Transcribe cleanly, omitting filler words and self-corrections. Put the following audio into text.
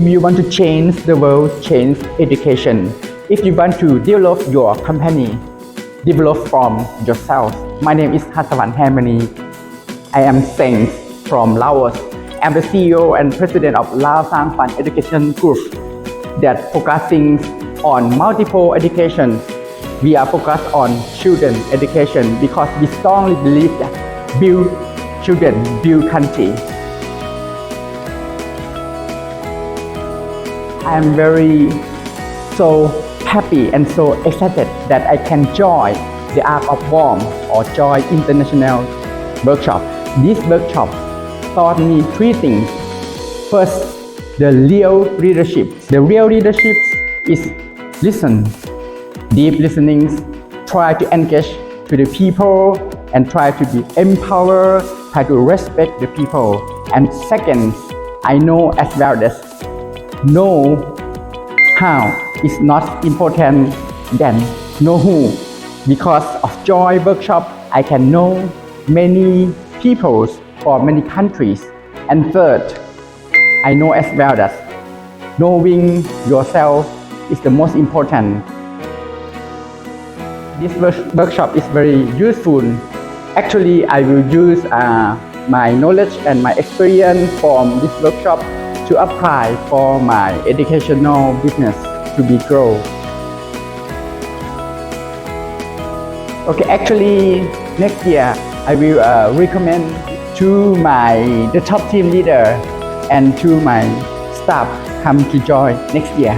you want to change the world, change education. If you want to develop your company, develop from yourself. My name is Hatsavanh Haemany. I am Saint from Laos. I'm the CEO and President of Laos Education Group that focusing on multiple education. We are focused on children education because we strongly believe that build children, build country. I am very so happy and so excited that I can join the Art of Warmth or join international workshop. This workshop taught me three things. First, the real leadership. The real leadership is listen, deep listening, try to engage to the people and try to be empowered, try to respect the people. And second, I know as well that know how is not important than know who. Because of Joy Workshop, I can know many people from many countries. And third, I know as well that knowing yourself is the most important. This workshop is very useful. Actually, I will use my knowledge and my experience from this workshop to apply for my educational business to be grow. Okay, actually next year I will recommend to the top team leader and to my staff come to join next year.